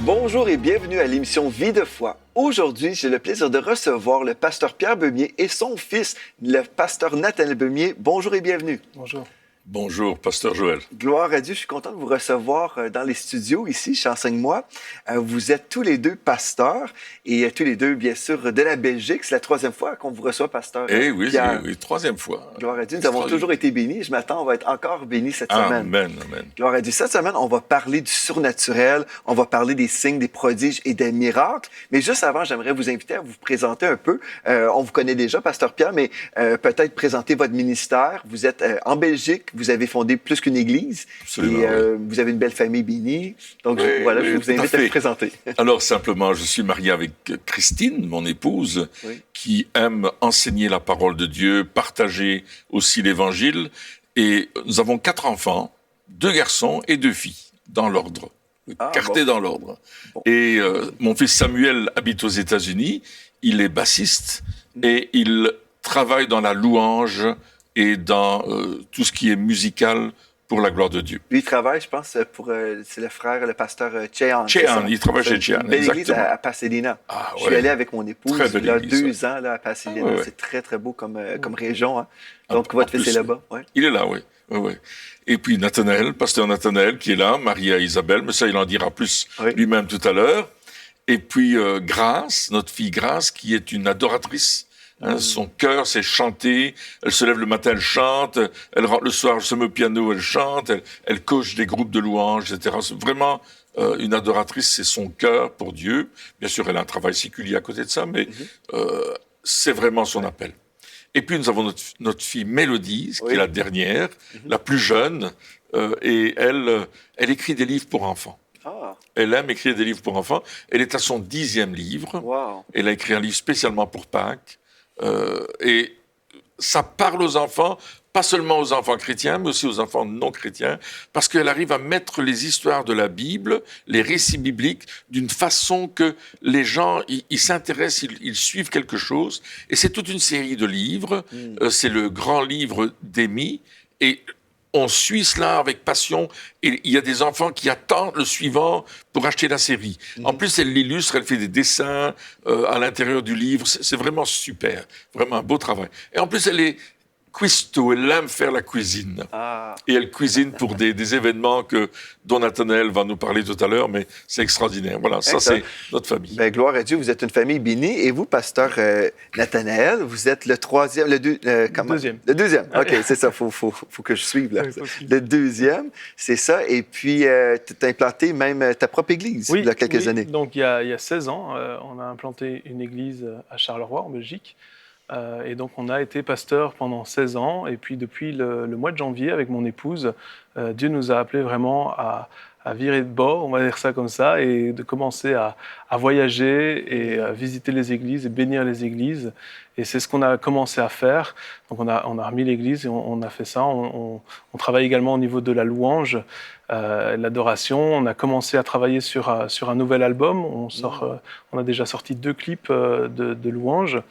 Bonjour et bienvenue à l'émission Vie de foi. Aujourd'hui, j'ai le plaisir de recevoir le pasteur Pierre Beumier et son fils, le pasteur Nathanaël Beumier. Bonjour et bienvenue. Bonjour. Bonjour, pasteur Joël. Gloire à Dieu, je suis content de vous recevoir dans les studios ici, chez Enseigne-moi. Vous êtes tous les deux pasteurs et tous les deux, bien sûr, de la Belgique. C'est la troisième fois qu'on vous reçoit, pasteur Pierre. Oui, troisième fois. Gloire à Dieu, nous avons toujours été bénis. Je m'attends, on va être encore bénis cette semaine. Amen, amen. Gloire à Dieu. Cette semaine, on va parler du surnaturel, on va parler des signes, des prodiges et des miracles. Mais juste avant, j'aimerais vous inviter à vous présenter un peu. On vous connaît déjà, pasteur Pierre, mais peut-être présenter votre ministère. Vous êtes en Belgique, vous avez fondé plus qu'une église. Absolument, et vous avez une belle famille bénie. Donc voilà, je vous invite à vous présenter. Alors simplement, je suis marié avec Christine, mon épouse, qui aime enseigner la parole de Dieu, partager aussi l'évangile. Et nous avons 4 enfants, 2 garçons et 2 filles, dans l'ordre, cartés dans l'ordre. Bon. Et mon fils Samuel habite aux États-Unis, il est bassiste et il travaille dans la louange et dans tout ce qui est musical pour la gloire de Dieu. Lui, il travaille, je pense, pour c'est le frère, le pasteur Chean. Chean, il travaille chez Chean, exactement. Belle église à Pasadena. Je suis allé avec mon épouse il y a 2 ans là, à Pasadena. C'est très, très beau comme région. Hein. Donc, votre fils est là-bas. Ouais. Il est là, oui. Et puis Nathanaël, pasteur Nathanaël, qui est là, marié à Isabelle, mais ça, il en dira plus lui-même tout à l'heure. Et puis Grace, notre fille Grace, qui est une adoratrice. Son cœur, c'est chanter. Elle se lève le matin, elle chante. Elle rentre le soir, elle se met au piano, elle chante. Elle coach des groupes de louanges, etc. C'est vraiment une adoratrice, c'est son cœur pour Dieu. Bien sûr, elle a un travail séculier à côté de ça, mais c'est vraiment son appel. Et puis, nous avons notre fille Mélodie, qui est la dernière, la plus jeune, et elle écrit des livres pour enfants. Elle aime écrire des livres pour enfants. Elle est à son 10e livre. Wow. Elle a écrit un livre spécialement pour Pâques. Et ça parle aux enfants, pas seulement aux enfants chrétiens, mais aussi aux enfants non chrétiens, parce qu'elle arrive à mettre les histoires de la Bible, les récits bibliques, d'une façon que les gens, ils s'intéressent, ils suivent quelque chose. Et c'est toute une série de livres. C'est le grand livre d'Amy. Et on suit cela avec passion, et il y a des enfants qui attendent le suivant pour acheter la série. En plus, elle l'illustre, elle fait des dessins à l'intérieur du livre. C'est vraiment super, vraiment un beau travail. Et en plus, elle est cuistot, elle aime faire la cuisine. Et elle cuisine pour des événements dont Nathanaël va nous parler tout à l'heure, mais c'est extraordinaire. Voilà, ça c'est notre famille. Ben, gloire à Dieu, vous êtes une famille bénie. Et vous, pasteur Nathanaël, vous êtes le 3e, deuxième. Le 2e, OK, c'est ça, faut que je suive. Là. Le 2e, c'est ça. Et puis, tu as implanté même ta propre église il y a quelques années. Donc, il y a 16 ans, on a implanté une église à Charleroi, en Belgique. Et donc, on a été pasteur pendant 16 ans. Et puis, depuis le mois de janvier, avec mon épouse, Dieu nous a appelés vraiment à virer de bord, on va dire ça comme ça, et de commencer à voyager et à visiter les églises et bénir les églises. Et c'est ce qu'on a commencé à faire. Donc, on a remis l'église et on a fait ça. On travaille également au niveau de la louange, l'adoration. On a commencé à travailler sur un nouvel album. On a déjà sorti 2 clips de louange.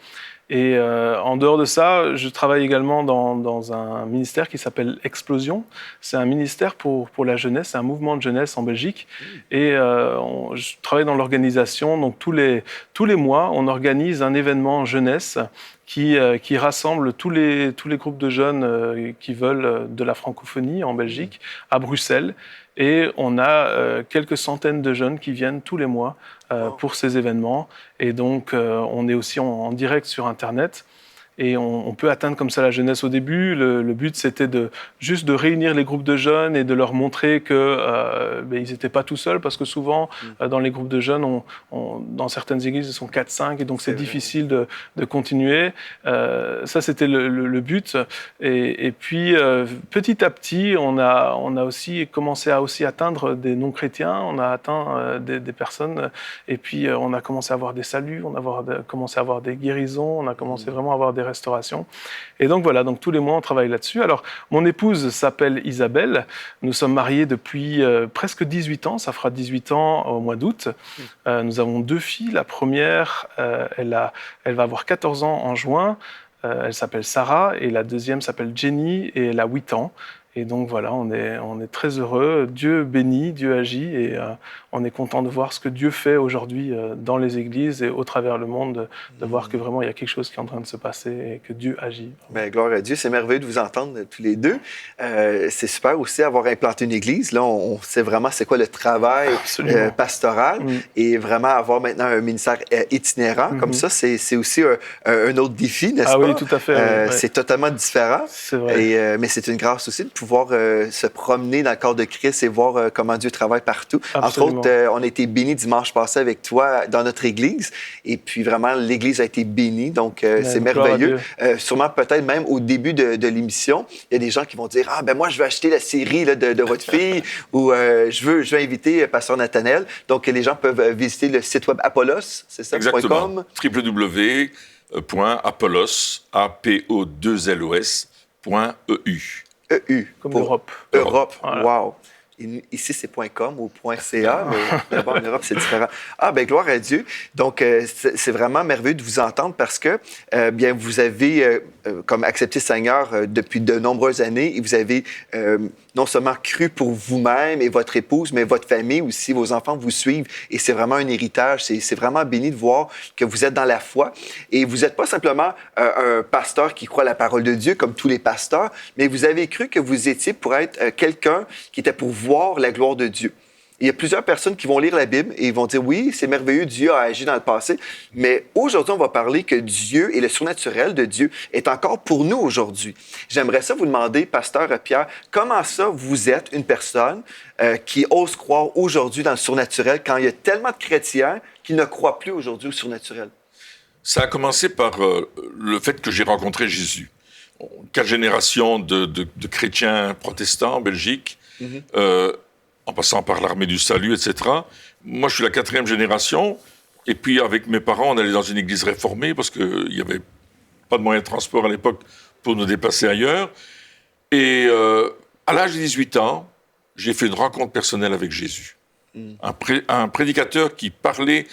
Et en dehors de ça, je travaille également dans un ministère qui s'appelle Explosion. C'est un ministère pour la jeunesse, c'est un mouvement de jeunesse en Belgique. Et je travaille dans l'organisation. Donc tous les mois, on organise un événement jeunesse qui rassemble tous les groupes de jeunes qui veulent de la francophonie en Belgique, à Bruxelles. Et on a quelques centaines de jeunes qui viennent tous les mois pour ces événements. Et donc, on est aussi en direct sur Internet. Et on peut atteindre comme ça la jeunesse au début. Le but, c'était juste de réunir les groupes de jeunes et de leur montrer qu'ils n'étaient pas tout seuls, parce que souvent, dans les groupes de jeunes, dans certaines églises, ils sont 4-5, et donc c'est difficile de continuer. Ça, c'était le but. Et puis, petit à petit, on a aussi commencé à atteindre des non-chrétiens, on a atteint des personnes, et puis on a commencé à avoir des saluts, on a commencé à avoir des guérisons, on a commencé vraiment à avoir des restauration. Et donc voilà, donc tous les mois on travaille là-dessus. Alors mon épouse s'appelle Isabelle, nous sommes mariés depuis presque 18 ans, ça fera 18 ans au mois d'août. Nous avons 2 filles, la première elle va avoir 14 ans en juin, elle s'appelle Sarah, et la deuxième s'appelle Jenny et elle a 8 ans. Et donc voilà, on est très heureux. Dieu bénit, Dieu agit, et on est content de voir ce que Dieu fait aujourd'hui dans les églises et au travers le monde, de voir que vraiment il y a quelque chose qui est en train de se passer et que Dieu agit. Bien, gloire à Dieu, c'est merveilleux de vous entendre tous les deux. C'est super aussi avoir implanté une église. Là, on sait vraiment c'est quoi le travail pastoral et vraiment avoir maintenant un ministère itinérant. Comme ça, c'est aussi un autre défi, n'est-ce pas? Oui, tout à fait. C'est totalement différent. C'est vrai. Mais c'est une grâce aussi de pouvoir se promener dans le corps de Christ et voir comment Dieu travaille partout. Absolument. Entre autres, on a été bénis dimanche passé avec toi dans notre église. Et puis vraiment, l'église a été bénie. Donc, c'est merveilleux. Sûrement peut-être même au début de l'émission, il y a des gens qui vont dire « Ah, ben moi, je vais acheter la série là, de votre fille ou je veux inviter Pasteur Nathanaël. » Donc, les gens peuvent visiter le site web Apollos, c'est ça? Exactement. www.apollos, apollos.eu. EU. Comme Europe. Europe, voilà. Wow! Ici, c'est .com ou .ca, mais là-bas, en Europe, c'est différent. Ah, bien, gloire à Dieu. Donc, c'est vraiment merveilleux de vous entendre parce que, bien, vous avez comme accepté Seigneur depuis de nombreuses années et vous avez non seulement cru pour vous-même et votre épouse, mais votre famille aussi, vos enfants vous suivent et c'est vraiment un héritage. C'est vraiment béni de voir que vous êtes dans la foi et vous n'êtes pas simplement un pasteur qui croit la parole de Dieu comme tous les pasteurs, mais vous avez cru que vous étiez pour être quelqu'un qui était pour voir la gloire de Dieu. Il y a plusieurs personnes qui vont lire la Bible et ils vont dire, oui, c'est merveilleux, Dieu a agi dans le passé, mais aujourd'hui, on va parler que Dieu et le surnaturel de Dieu est encore pour nous aujourd'hui. J'aimerais ça vous demander, Pasteur Pierre, comment ça vous êtes une personne qui ose croire aujourd'hui dans le surnaturel quand il y a tellement de chrétiens qui ne croient plus aujourd'hui au surnaturel? Ça a commencé par le fait que j'ai rencontré Jésus. 4 générations de chrétiens protestants en Belgique, en passant par l'armée du salut, etc. Moi, je suis la 4e génération. Et puis, avec mes parents, on allait dans une église réformée parce qu'il n'y avait pas de moyens de transport à l'époque pour nous déplacer ailleurs. Et à l'âge de 18 ans, j'ai fait une rencontre personnelle avec Jésus. Un prédicateur qui parlait,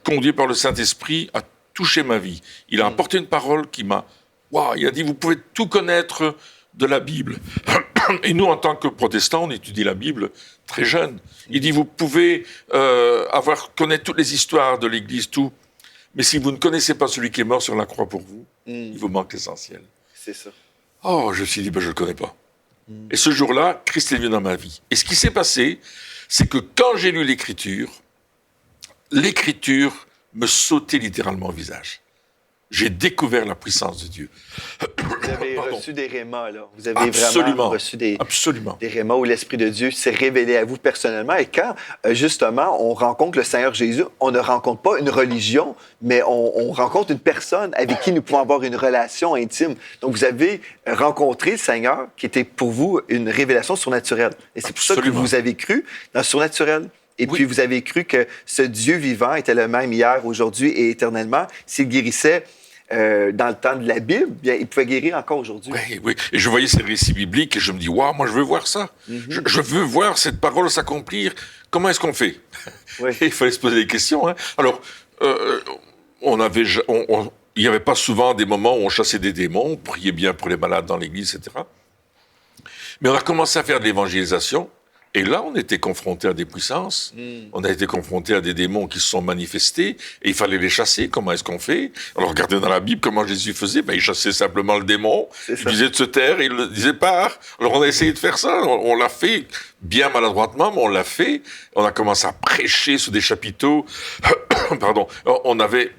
conduit par le Saint-Esprit, a touché ma vie. Il a apporté une parole qui m'a... Waouh, il a dit, vous pouvez tout connaître de la Bible. Et nous, en tant que protestants, on étudie la Bible très jeune. Il dit, vous pouvez connaître toutes les histoires de l'Église, tout. Mais si vous ne connaissez pas celui qui est mort sur la croix pour vous, il vous manque l'essentiel. C'est ça. Oh, je me suis dit, je ne le connais pas. Et ce jour-là, Christ est venu dans ma vie. Et ce qui s'est passé, c'est que quand j'ai lu l'Écriture me sautait littéralement au visage. J'ai découvert la puissance de Dieu. Vous avez reçu des rémas, là. Vous avez Absolument. vraiment reçu des rémas où l'Esprit de Dieu s'est révélé à vous personnellement. Et quand, justement, on rencontre le Seigneur Jésus, on ne rencontre pas une religion, mais on rencontre une personne avec qui nous pouvons avoir une relation intime. Donc, vous avez rencontré le Seigneur qui était pour vous une révélation surnaturelle. Et c'est pour ça que vous avez cru dans le surnaturel. Et puis, vous avez cru que ce Dieu vivant était le même hier, aujourd'hui et éternellement. S'il guérissait dans le temps de la Bible, bien, il pouvait guérir encore aujourd'hui. Oui. Et je voyais ces récits bibliques et je me dis, waouh, moi, je veux voir ça. Je veux voir cette parole s'accomplir. Comment est-ce qu'on fait? Et il fallait se poser des questions. Hein. Alors, il n'y avait pas souvent des moments où on chassait des démons, on priait bien pour les malades dans l'église, etc. Mais on a commencé à faire de l'évangélisation. Et là, on était confronté à des puissances, on a été confronté à des démons qui se sont manifestés, et il fallait les chasser. Comment est-ce qu'on fait? Alors, regardez dans la Bible comment Jésus faisait. Il chassait simplement le démon, il disait de se taire, et il le disait pars. Alors, on a essayé de faire ça, on l'a fait, bien maladroitement, mais on l'a fait. On a commencé à prêcher sous des chapiteaux. Pardon. On avait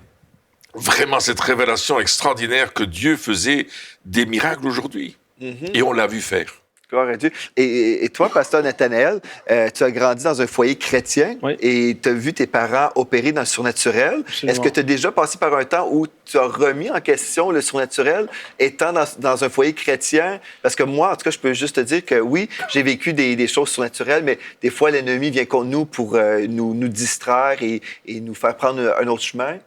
vraiment cette révélation extraordinaire que Dieu faisait des miracles aujourd'hui. Et on l'a vu faire. Gloire à Dieu. Et toi, Pasteur Nathanaël, tu as grandi dans un foyer chrétien et tu as vu tes parents opérer dans le surnaturel. Absolument. Est-ce que tu as déjà passé par un temps où tu as remis en question le surnaturel étant dans un foyer chrétien? Parce que moi, en tout cas, je peux juste te dire que oui, j'ai vécu des choses surnaturelles, mais des fois, l'ennemi vient contre nous pour nous distraire et nous faire prendre un autre chemin.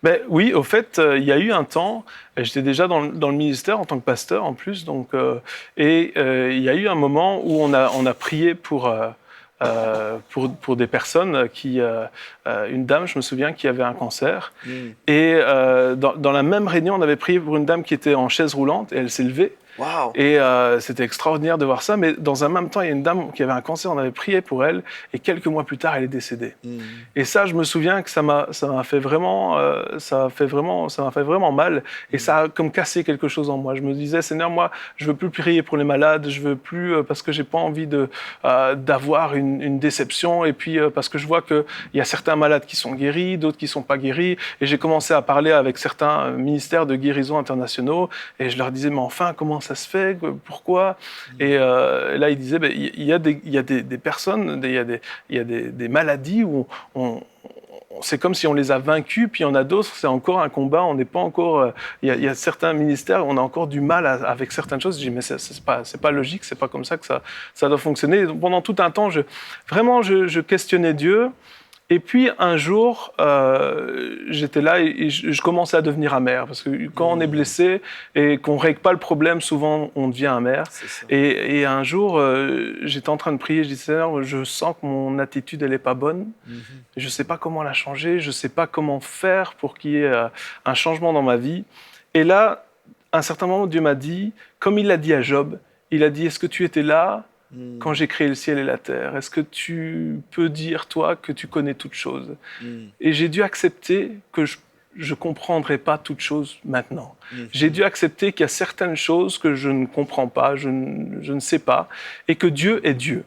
Ben, oui, au fait, il y a eu un temps, j'étais déjà dans le ministère en tant que pasteur en plus, donc, il y a eu un moment où on a prié pour des personnes une dame, je me souviens, qui avait un cancer. Et dans la même réunion, on avait prié pour une dame qui était en chaise roulante et elle s'est levée. Wow. Et c'était extraordinaire de voir ça. Mais dans un même temps, il y a une dame qui avait un cancer, on avait prié pour elle, et quelques mois plus tard, elle est décédée. Et ça, je me souviens que ça m'a fait vraiment, ça m'a fait vraiment mal. Et ça a comme cassé quelque chose en moi. Je me disais, Seigneur, moi, je veux plus prier pour les malades, je veux plus, parce que j'ai pas envie d'avoir une déception. Et puis, parce que je vois qu'il y a certains malades qui sont guéris, d'autres qui sont pas guéris. Et j'ai commencé à parler avec certains ministères de guérison internationaux. Et je leur disais, mais enfin, comment ça se fait? Pourquoi? Et là, ils disaient, il y a des personnes, il y a des maladies où c'est comme si on les a vaincus, puis il y en a d'autres, c'est encore un combat, on n'est pas encore... Il y a certains ministères, on a encore du mal avec certaines choses. Je dis, mais c'est pas logique, c'est pas comme ça que ça doit fonctionner. Et donc, pendant tout un temps, je questionnais Dieu. Et puis, un jour, j'étais là et je commençais à devenir amer. Parce que quand on est blessé et qu'on ne règle pas le problème, souvent, on devient amer. Et un jour, j'étais en train de prier. Je dis, Seigneur, je sens que mon attitude, elle n'est pas bonne. Je ne sais pas comment la changer. Je ne sais pas comment faire pour qu'il y ait un changement dans ma vie. Et là, à un certain moment, Dieu m'a dit, comme il l'a dit à Job, il a dit, est-ce que tu étais là quand j'ai créé le ciel et la terre? Est-ce que tu peux dire, toi, que tu connais toutes choses? Et j'ai dû accepter que je ne comprendrai pas toutes choses maintenant. J'ai dû accepter qu'il y a certaines choses que je ne comprends pas, je ne sais pas, et que Dieu est Dieu.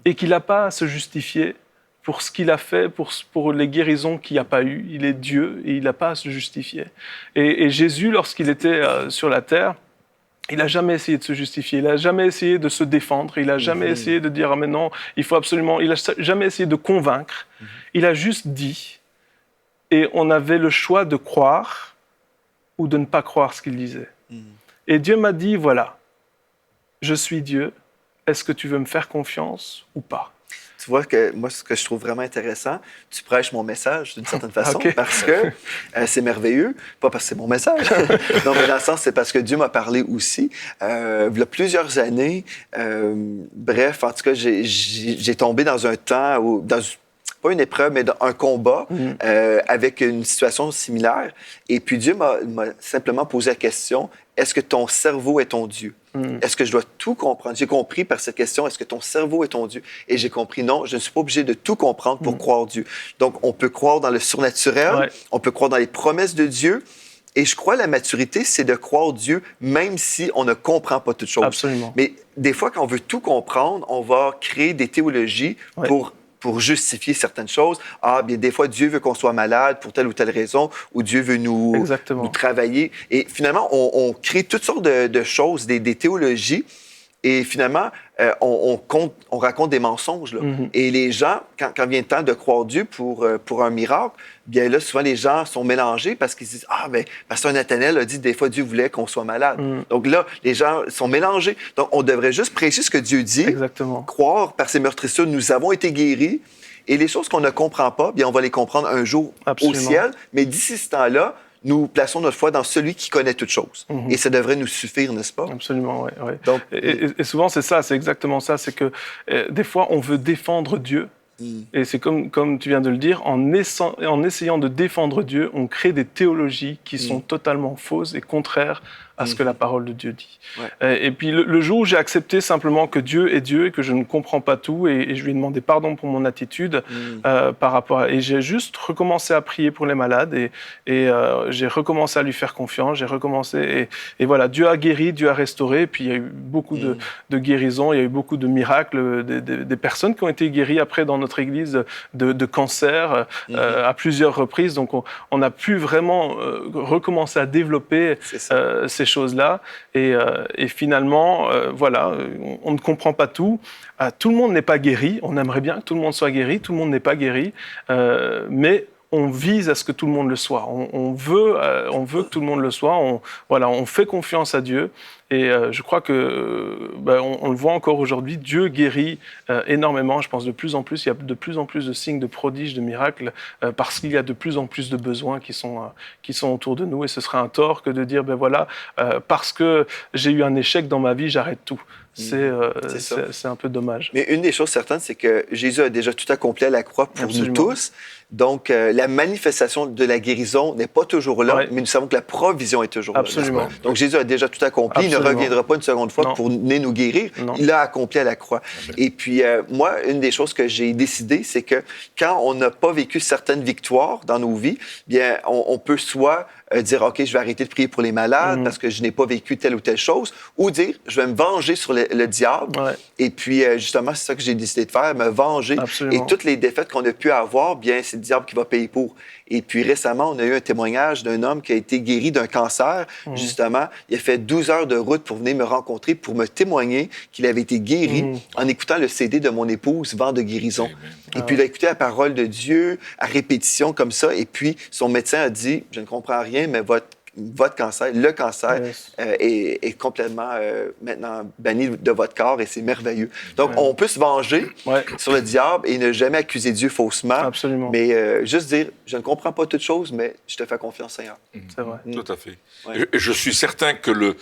Et qu'il n'a pas à se justifier pour ce qu'il a fait, pour les guérisons qu'il n'y a pas eu. Il est Dieu et il n'a pas à se justifier. Et Jésus, lorsqu'il était sur la terre, il n'a jamais essayé de se justifier, il n'a jamais essayé de se défendre, il n'a jamais essayé de dire « Ah mais non, il faut absolument... » Il n'a jamais essayé de convaincre, il a juste dit. Et on avait le choix de croire ou de ne pas croire ce qu'il disait. Et Dieu m'a dit « Voilà, je suis Dieu, est-ce que tu veux me faire confiance ou pas ?» Tu vois que moi, ce que je trouve vraiment intéressant, tu prêches mon message d'une certaine façon parce que c'est merveilleux, pas parce que c'est mon message. Non, mais dans le sens, c'est parce que Dieu m'a parlé aussi. Il y a plusieurs années, bref, en tout cas, j'ai tombé dans un temps, pas une épreuve, mais un combat avec une situation similaire. Et puis Dieu m'a simplement posé la question, est-ce que ton cerveau est ton Dieu? Est-ce que je dois tout comprendre? J'ai compris par cette question, est-ce que ton cerveau est ton Dieu? Et j'ai compris, non, je ne suis pas obligé de tout comprendre pour croire Dieu. Donc, on peut croire dans le surnaturel, on peut croire dans les promesses de Dieu. Et je crois que la maturité, c'est de croire Dieu, même si on ne comprend pas toutes choses. Absolument. Mais des fois, quand on veut tout comprendre, on va créer des théologies pour justifier certaines choses. Ah, bien, des fois, Dieu veut qu'on soit malade pour telle ou telle raison, ou Dieu veut nous travailler. Et finalement, on crée toutes sortes de choses, des théologies, et finalement, on raconte des mensonges. Là. Et les gens, quand vient le temps de croire Dieu pour un miracle, bien là, souvent, les gens sont mélangés parce qu'ils disent « Ah, bien, Pasteur Nathanaël a dit des fois, Dieu voulait qu'on soit malade. Donc là, les gens sont mélangés. Donc, on devrait juste prêcher ce que Dieu dit, croire par ses meurtrissures, nous avons été guéris. Et les choses qu'on ne comprend pas, bien, on va les comprendre un jour au ciel. Mais d'ici ce temps-là, nous plaçons notre foi dans celui qui connaît toutes choses. Et ça devrait nous suffire, n'est-ce pas? Absolument, oui. Donc, et souvent, c'est ça, c'est exactement ça. C'est que des fois, on veut défendre Dieu. Et c'est comme tu viens de le dire, en essayant de défendre Dieu, on crée des théologies qui sont totalement fausses et contraires à ce que la parole de Dieu dit. Et puis le jour où j'ai accepté simplement que Dieu est Dieu et que je ne comprends pas tout, et je lui ai demandé pardon pour mon attitude par rapport à... Et j'ai juste recommencé à prier pour les malades et j'ai recommencé à lui faire confiance, j'ai recommencé... Et voilà, Dieu a guéri, Dieu a restauré, et puis il y a eu beaucoup de guérisons, il y a eu beaucoup de miracles, des personnes qui ont été guéries après dans notre église de cancer à plusieurs reprises. Donc on a pu vraiment recommencer à développer ces choses-là. Et finalement, voilà, on ne comprend pas tout. Tout le monde n'est pas guéri. On aimerait bien que tout le monde soit guéri. Tout le monde n'est pas guéri. Mais on vise à ce que tout le monde le soit. On veut que tout le monde le soit. On fait confiance à Dieu. Et je crois que, on le voit encore aujourd'hui, Dieu guérit énormément. Je pense de plus en plus, il y a de plus en plus de signes, de prodiges, de miracles, parce qu'il y a de plus en plus de besoins qui sont autour de nous. Et ce serait un tort que de dire, parce que j'ai eu un échec dans ma vie, j'arrête tout. C'est ça. c'est un peu dommage. Mais une des choses certaines, c'est que Jésus a déjà tout accompli à la croix pour Absolument. nous tous. Donc, la manifestation de la guérison n'est pas toujours là, Ouais. mais nous savons que la provision est toujours Absolument. là. Donc, Jésus a déjà tout accompli. Il ne Absolument. reviendra pas une seconde fois Non. pour venir nous guérir. Non. Il l'a accompli à la croix. Et puis, moi, une des choses que j'ai décidé, c'est que quand on n'a pas vécu certaines victoires dans nos vies, bien, on peut soit dire, OK, je vais arrêter de prier pour les malades parce que je n'ai pas vécu telle ou telle chose, ou dire, je vais me venger sur le diable. Ouais. Et puis, justement, c'est ça que j'ai décidé de faire, me venger. Absolument. Et toutes les défaites qu'on a pu avoir, bien, c'est le diable qui va payer pour. Et puis, récemment, on a eu un témoignage d'un homme qui a été guéri d'un cancer. Justement, il a fait 12 heures de route pour venir me rencontrer, pour me témoigner qu'il avait été guéri en écoutant le CD de mon épouse, Vent de guérison. Et puis, il a écouté la parole de Dieu à répétition comme ça. Et puis, son médecin a dit, je ne comprends rien, mais votre cancer, le cancer, Yes. est complètement maintenant banni de votre corps et c'est merveilleux. Donc, on peut se venger Ouais. sur le diable et ne jamais accuser Dieu faussement. Absolument. Mais juste dire, je ne comprends pas toutes choses, mais je te fais confiance, Seigneur. C'est vrai. Tout à fait. Ouais. Et je suis certain que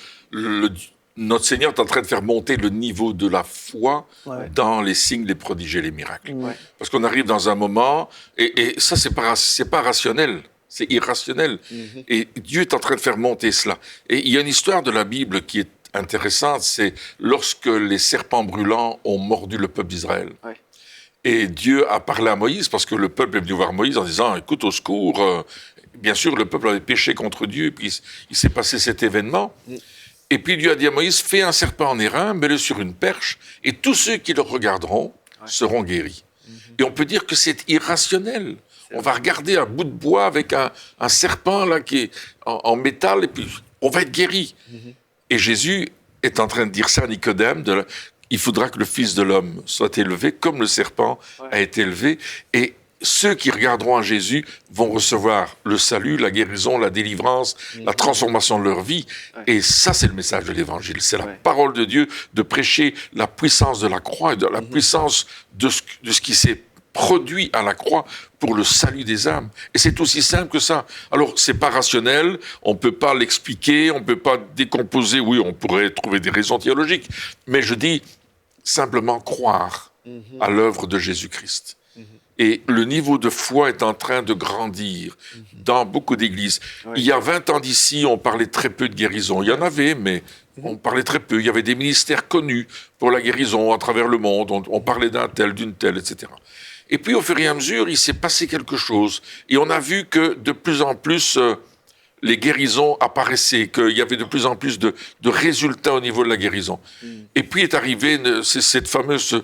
notre Seigneur est en train de faire monter le niveau de la foi Ouais. dans les signes, les prodiges et les miracles. Ouais. Parce qu'on arrive dans un moment, et ça, c'est pas rationnel, c'est irrationnel. Et Dieu est en train de faire monter cela. Et il y a une histoire de la Bible qui est intéressante, c'est lorsque les serpents brûlants ont mordu le peuple d'Israël. Ouais. Et Dieu a parlé à Moïse, parce que le peuple est venu voir Moïse en disant, écoute, au secours, bien sûr, le peuple avait péché contre Dieu, et puis il s'est passé cet événement. Et puis Dieu a dit à Moïse, fais un serpent en airain, mets-le sur une perche, et tous ceux qui le regarderont seront guéris. Et on peut dire que c'est irrationnel. On va regarder un bout de bois avec un serpent là, qui est en métal, et puis on va être guéri. Et Jésus est en train de dire ça à Nicodème, il faudra que le Fils de l'homme soit élevé comme le serpent a été élevé. Et ceux qui regarderont à Jésus vont recevoir le salut, la guérison, la délivrance, la transformation de leur vie. Et ça, c'est le message de l'Évangile. C'est la parole de Dieu, de prêcher la puissance de la croix et de la puissance de ce qui s'est produit à la croix pour le salut des âmes. Et c'est aussi simple que ça. Alors, c'est pas rationnel, on peut pas l'expliquer, on peut pas décomposer, oui, on pourrait trouver des raisons théologiques, mais je dis simplement croire à l'œuvre de Jésus-Christ. Et le niveau de foi est en train de grandir dans beaucoup d'églises. Il y a 20 ans d'ici, on parlait très peu de guérison. Il y en avait, mais on parlait très peu. Il y avait des ministères connus pour la guérison à travers le monde. On parlait d'un tel, d'une telle, etc. Et puis, au fur et à mesure, il s'est passé quelque chose. Et on a vu que de plus en plus, les guérisons apparaissaient, qu'il y avait de plus en plus de résultats au niveau de la guérison. Et puis est arrivée cette fameuse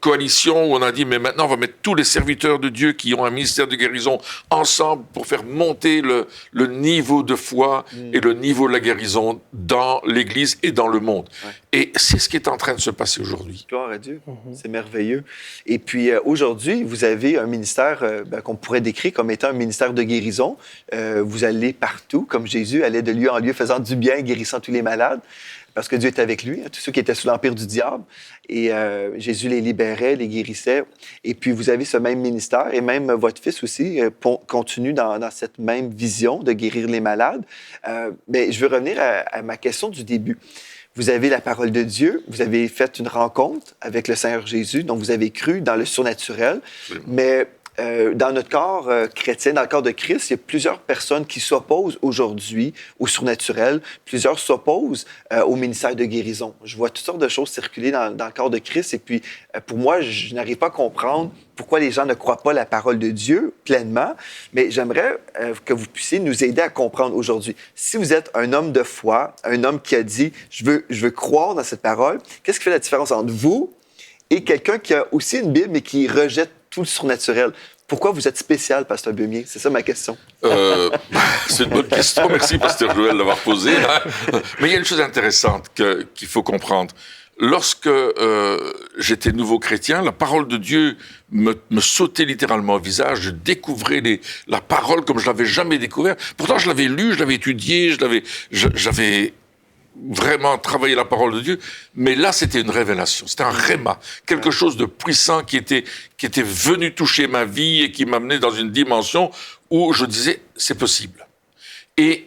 coalition où on a dit, mais maintenant on va mettre tous les serviteurs de Dieu qui ont un ministère de guérison ensemble pour faire monter le niveau de foi et le niveau de la guérison dans l'Église et dans le monde. Et c'est ce qui est en train de se passer aujourd'hui. Gloire à Dieu. C'est merveilleux. Et puis, aujourd'hui, vous avez un ministère qu'on pourrait décrire comme étant un ministère de guérison. Vous allez partout, comme Jésus allait de lieu en lieu, faisant du bien, guérissant tous les malades, parce que Dieu était avec lui, tous ceux qui étaient sous l'empire du diable. Et Jésus les libérait, les guérissait. Et puis, vous avez ce même ministère, et même votre fils aussi continue dans cette même vision de guérir les malades. Mais je veux revenir à ma question du début. Vous avez la parole de Dieu, vous avez fait une rencontre avec le Seigneur Jésus, donc vous avez cru dans le surnaturel, mais dans notre corps chrétien, dans le corps de Christ, il y a plusieurs personnes qui s'opposent aujourd'hui au surnaturel, plusieurs s'opposent au ministère de guérison. Je vois toutes sortes de choses circuler dans le corps de Christ, et puis pour moi, je n'arrive pas à comprendre pourquoi les gens ne croient pas la parole de Dieu pleinement, mais j'aimerais que vous puissiez nous aider à comprendre aujourd'hui. Si vous êtes un homme de foi, un homme qui a dit « je veux croire dans cette parole », qu'est-ce qui fait la différence entre vous et quelqu'un qui a aussi une Bible mais qui rejette tout le surnaturel? Pourquoi vous êtes spécial, Pasteur Beumier? C'est ça ma question. C'est une bonne question. Merci, Pasteur Joël, d'avoir posé. Mais il y a une chose intéressante qu'il faut comprendre. Lorsque j'étais nouveau chrétien, la parole de Dieu me sautait littéralement au visage. Je découvrais la parole comme je l'avais jamais découvert. Pourtant, je l'avais lu, je l'avais étudié, j'avais vraiment travaillé la parole de Dieu. Mais là, c'était une révélation. C'était un réma. Quelque chose de puissant qui était venu toucher ma vie et qui m'amenait dans une dimension où je disais, c'est possible. Et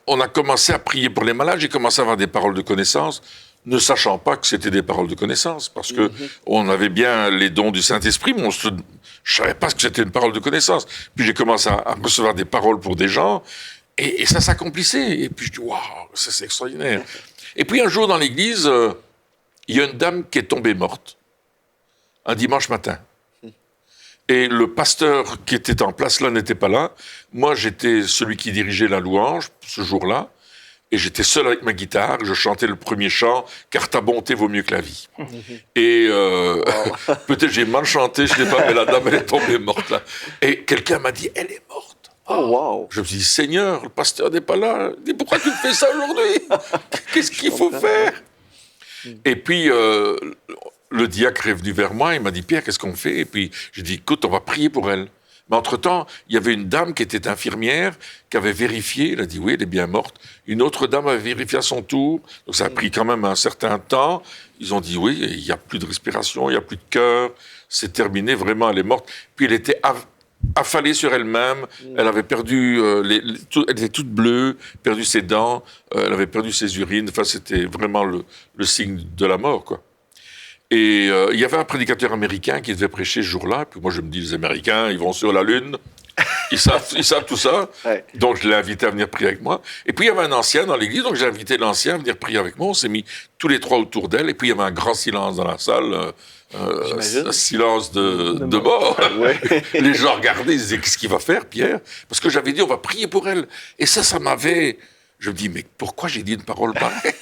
on a commencé à prier pour les malades. J'ai commencé à avoir des paroles de connaissance. ne sachant pas que c'était des paroles de connaissance, parce que on avait bien les dons du Saint-Esprit, mais je savais pas que c'était une parole de connaissance. Puis j'ai commencé à recevoir des paroles pour des gens, et ça s'accomplissait. Et puis je dis, waouh, ça c'est extraordinaire. Et puis un jour dans l'église, il y a une dame qui est tombée morte, un dimanche matin. Et le pasteur qui était en place là n'était pas là. Moi, j'étais celui qui dirigeait la louange ce jour-là. Et j'étais seul avec ma guitare. Je chantais le premier chant, « Car ta bonté vaut mieux que la vie ». Et peut-être j'ai mal chanté, je ne sais pas, mais la dame, elle est tombée morte là. Et quelqu'un m'a dit, elle est morte. Oh, wow. Je me suis dit, Seigneur, le pasteur n'est pas là. Dis, pourquoi tu me fais ça aujourd'hui? Qu'est-ce qu'il faut faire? Et puis, le diacre est venu vers moi, il m'a dit, Pierre, qu'est-ce qu'on fait? Et puis, j'ai dit, écoute, on va prier pour elle. Mais entre-temps, il y avait une dame qui était infirmière, qui avait vérifié, elle a dit, oui, elle est bien morte. Une autre dame avait vérifié à son tour, donc ça a pris quand même un certain temps. Ils ont dit, oui, il n'y a plus de respiration, il n'y a plus de cœur, c'est terminé, vraiment, elle est morte. Puis elle était affalée sur elle-même, elle avait perdu, elle était toute bleue, perdu ses dents, elle avait perdu ses urines, enfin, c'était vraiment le signe de la mort, quoi. Et il y avait un prédicateur américain qui devait prêcher ce jour-là. Puis moi, je me dis, les Américains, ils vont sur la Lune. Ils savent tout ça. Ouais. Donc, je l'ai invité à venir prier avec moi. Et puis, il y avait un ancien dans l'église. Donc, j'ai invité l'ancien à venir prier avec moi. On s'est mis tous les trois autour d'elle. Et puis, il y avait un grand silence dans la salle. Un silence de mort. Ouais. Les gens regardaient, ils disaient, qu'est-ce qu'il va faire, Pierre? Parce que j'avais dit, on va prier pour elle. Et ça m'avait... Je me dis, mais pourquoi j'ai dit une parole pareille?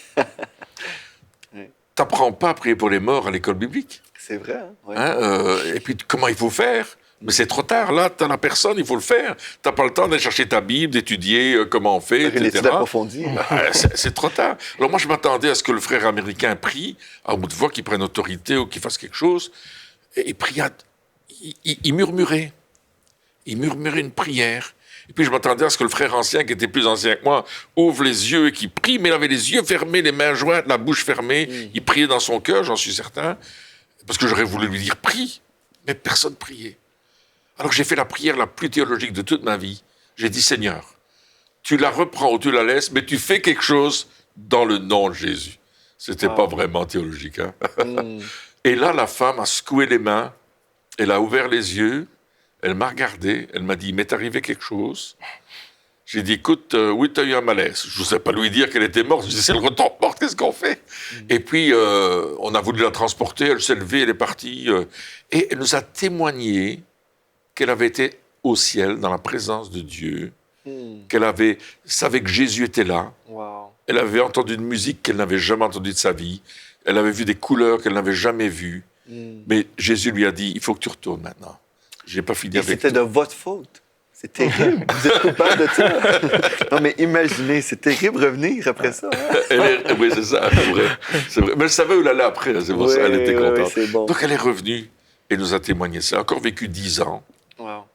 T'apprends pas à prier pour les morts à l'école biblique. C'est vrai. Hein? Et puis, comment il faut faire? Mais c'est trop tard, là, t'as la personne, il faut le faire. T'as pas le temps d'aller chercher ta Bible, d'étudier comment on fait, etc. Une étude approfondie. C'est trop tard. Alors moi, je m'attendais à ce que le frère américain prie, à bout de voix, qu'il prenne autorité ou qu'il fasse quelque chose. Et prie, il murmurait. Il murmurait une prière. Et puis je m'attendais à ce que le frère ancien, qui était plus ancien que moi, ouvre les yeux et qu'il prie, mais il avait les yeux fermés, les mains jointes, la bouche fermée. Il priait dans son cœur, j'en suis certain, parce que j'aurais voulu lui dire « prie », mais personne priait. Alors j'ai fait la prière la plus théologique de toute ma vie. J'ai dit « Seigneur, tu la reprends ou tu la laisses, mais tu fais quelque chose dans le nom de Jésus. » C'était pas vraiment théologique. Hein? Et là, la femme a secoué les mains, elle a ouvert les yeux, elle m'a regardé, elle m'a dit, m'est arrivé quelque chose. J'ai dit, écoute, oui, tu as eu un malaise. Je ne sais pas lui dire qu'elle était morte. Je dis, c'est le retour morte, qu'est-ce qu'on fait? Et puis, on a voulu la transporter, elle s'est levée, elle est partie. Et elle nous a témoigné qu'elle avait été au ciel, dans la présence de Dieu, qu'elle savait que Jésus était là. Wow. Elle avait entendu une musique qu'elle n'avait jamais entendue de sa vie. Elle avait vu des couleurs qu'elle n'avait jamais vues. Mais Jésus lui a dit, il faut que tu retournes maintenant. J'ai pas fini avec c'était de votre faute. C'est terrible. Vous êtes coupable de ça. Non, mais imaginez, c'est terrible revenir après ça. Hein? Oui, c'est ça, c'est vrai. Mais elle savait où elle allait après, c'est pour ça qu'elle était contente. Oui, bon. Donc elle est revenue et nous a témoigné ça. Elle a encore vécu 10 ans. Wow.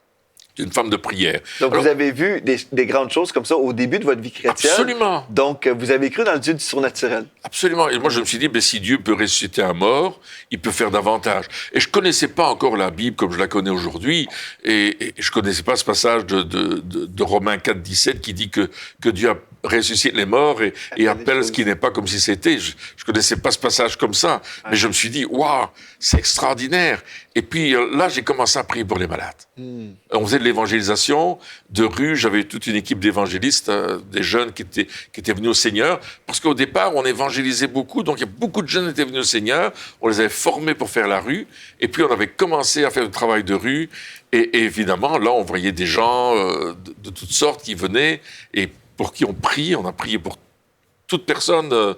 Une femme de prière. Donc, vous avez vu des grandes choses comme ça au début de votre vie chrétienne. Absolument. Donc, vous avez cru dans le Dieu du surnaturel. Absolument. Et moi, je me suis dit, ben, si Dieu peut ressusciter un mort, il peut faire davantage. Et je ne connaissais pas encore la Bible comme je la connais aujourd'hui. Et je ne connaissais pas ce passage de Romains 4, 17 qui dit que Dieu ressuscite les morts et appelle ce qui n'est pas comme si c'était. Je ne connaissais pas ce passage comme ça. Mais je me suis dit, waouh, c'est extraordinaire. Et puis là, j'ai commencé à prier pour les malades. On faisait de l'évangélisation de rue. J'avais toute une équipe d'évangélistes, des jeunes qui étaient venus au Seigneur. Parce qu'au départ, on évangélisait beaucoup. Donc, il y a beaucoup de jeunes qui étaient venus au Seigneur. On les avait formés pour faire la rue. Et puis, on avait commencé à faire du travail de rue. Et évidemment, là, on voyait des gens de toutes sortes qui venaient et pour qui on prie. On a prié pour toute personne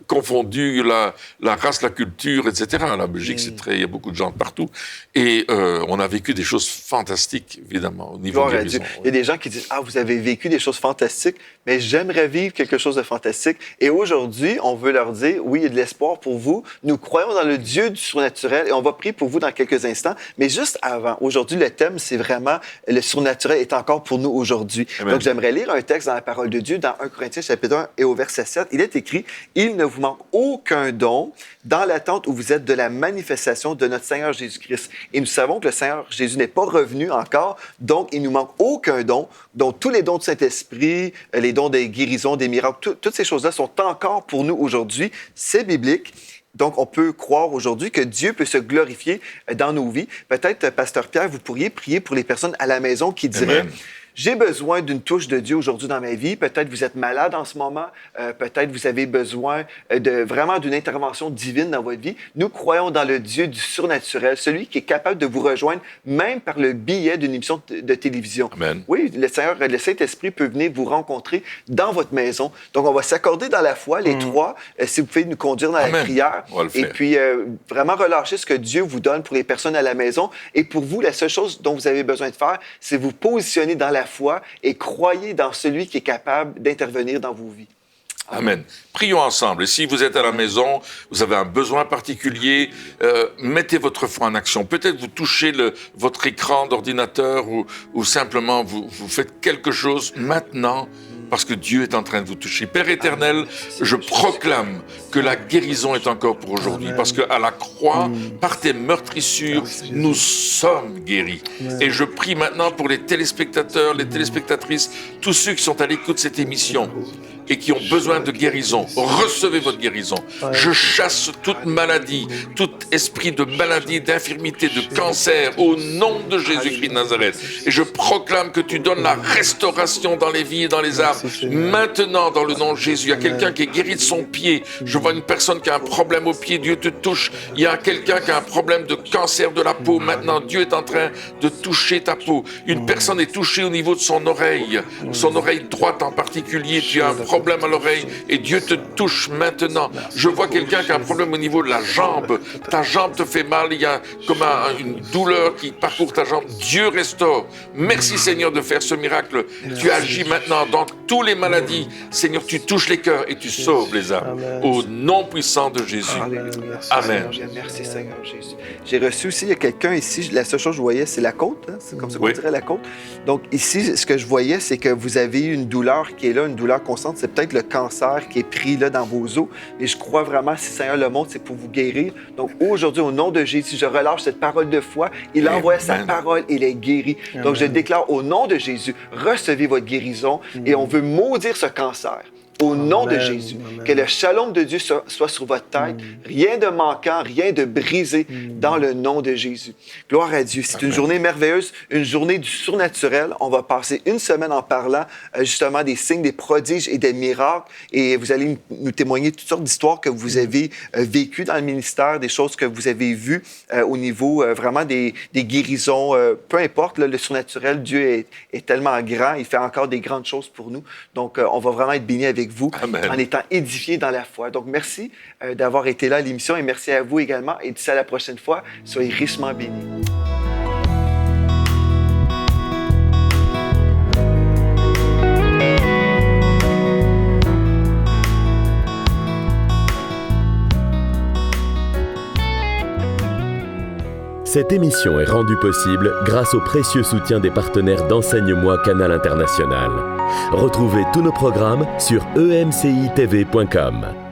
confondue, la race, la culture, etc. La Belgique, il y a beaucoup de gens de partout. Et on a vécu des choses fantastiques, évidemment, au niveau de Dieu. Il y a des gens qui disent « Ah, vous avez vécu des choses fantastiques, mais j'aimerais vivre quelque chose de fantastique. » Et aujourd'hui, on veut leur dire « Oui, il y a de l'espoir pour vous. Nous croyons dans le Dieu du surnaturel et on va prier pour vous dans quelques instants. » Mais juste avant, aujourd'hui, le thème, c'est vraiment « Le surnaturel est encore pour nous aujourd'hui. » Donc, j'aimerais lire un texte dans la parole de Dieu, dans 1 Corinthiens, chapitre 1 et au verset verset 7, il est écrit « Il ne vous manque aucun don dans l'attente où vous êtes de la manifestation de notre Seigneur Jésus-Christ. » Et nous savons que le Seigneur Jésus n'est pas revenu encore, donc il ne nous manque aucun don. Donc tous les dons du Saint-Esprit, les dons des guérisons, des miracles, toutes ces choses-là sont encore pour nous aujourd'hui. C'est biblique. Donc, on peut croire aujourd'hui que Dieu peut se glorifier dans nos vies. Peut-être, Pasteur Pierre, vous pourriez prier pour les personnes à la maison qui diraient... Amen. J'ai besoin d'une touche de Dieu aujourd'hui dans ma vie. Peut-être vous êtes malade en ce moment. Peut-être vous avez besoin vraiment d'une intervention divine dans votre vie. Nous croyons dans le Dieu du surnaturel, celui qui est capable de vous rejoindre même par le biais d'une émission de télévision. Amen. Oui, le Seigneur, le Saint-Esprit peut venir vous rencontrer dans votre maison. Donc, on va s'accorder dans la foi, les trois, si vous pouvez nous conduire dans Amen. la prière. On va le faire. Et puis, vraiment relâcher ce que Dieu vous donne pour les personnes à la maison. Et pour vous, la seule chose dont vous avez besoin de faire, c'est vous positionner dans la foi et croyez dans celui qui est capable d'intervenir dans vos vies. Amen. Prions ensemble. Et si vous êtes à la maison, vous avez un besoin particulier, mettez votre foi en action. Peut-être vous touchez votre écran d'ordinateur ou simplement vous faites quelque chose maintenant parce que Dieu est en train de vous toucher. Père éternel, je proclame que la guérison est encore pour aujourd'hui parce qu'à la croix, par tes meurtrissures, nous sommes guéris. Et je prie maintenant pour les téléspectateurs, les téléspectatrices, tous ceux qui sont à l'écoute de cette émission et qui ont besoin de guérison. Recevez votre guérison. Je chasse toute maladie, tout esprit de maladie, d'infirmité, de cancer, au nom de Jésus-Christ de Nazareth. Et je proclame que tu donnes la restauration dans les vies et dans les âmes. Maintenant, dans le nom de Jésus, il y a quelqu'un qui est guéri de son pied. Je vois une personne qui a un problème au pied, Dieu te touche. Il y a quelqu'un qui a un problème de cancer de la peau. Maintenant, Dieu est en train de toucher ta peau. Une personne est touchée au niveau de son oreille droite en particulier. Tu as un problème à l'oreille et Dieu te touche maintenant. Je vois quelqu'un qui a un problème au niveau de la jambe. Ta jambe te fait mal, il y a comme une douleur qui parcourt ta jambe. Dieu restaure. Merci Seigneur de faire ce miracle. Tu agis maintenant dans toutes les maladies. Seigneur, tu touches les cœurs et tu sauves les âmes. Au nom puissant de Jésus. Amen. Merci Seigneur Jésus. J'ai reçu aussi, il y a quelqu'un ici, la seule chose que je voyais, c'est la côte. Hein? C'est comme ça qu'on dirait la côte. Donc ici, ce que je voyais, c'est que vous avez eu une douleur qui est là, une douleur constante. C'est peut-être le cancer qui est pris là dans vos os. Et je crois vraiment, si le Seigneur le montre, c'est pour vous guérir. Donc aujourd'hui, au nom de Jésus, je relâche cette parole de foi. Il envoie sa parole, il est guéri. Donc je déclare au nom de Jésus, recevez votre guérison et on veut maudire ce cancer. Au nom de Jésus, que le shalom de Dieu soit sur votre tête, rien de manquant, rien de brisé dans le nom de Jésus. Gloire à Dieu. C'est une journée merveilleuse, une journée du surnaturel. On va passer une semaine en parlant justement des signes, des prodiges et des miracles. Et vous allez nous témoigner toutes sortes d'histoires que vous avez vécues dans le ministère, des choses que vous avez vues au niveau vraiment des guérisons. Peu importe, là, le surnaturel, Dieu est tellement grand, il fait encore des grandes choses pour nous. Donc, on va vraiment être bénis avec vous, Amen. En étant édifiés dans la foi. Donc, merci d'avoir été là à l'émission et merci à vous également. Et d'ici à la prochaine fois, soyez richement bénis. Cette émission est rendue possible grâce au précieux soutien des partenaires d'Enseigne-moi Canal International. Retrouvez tous nos programmes sur emcitv.com.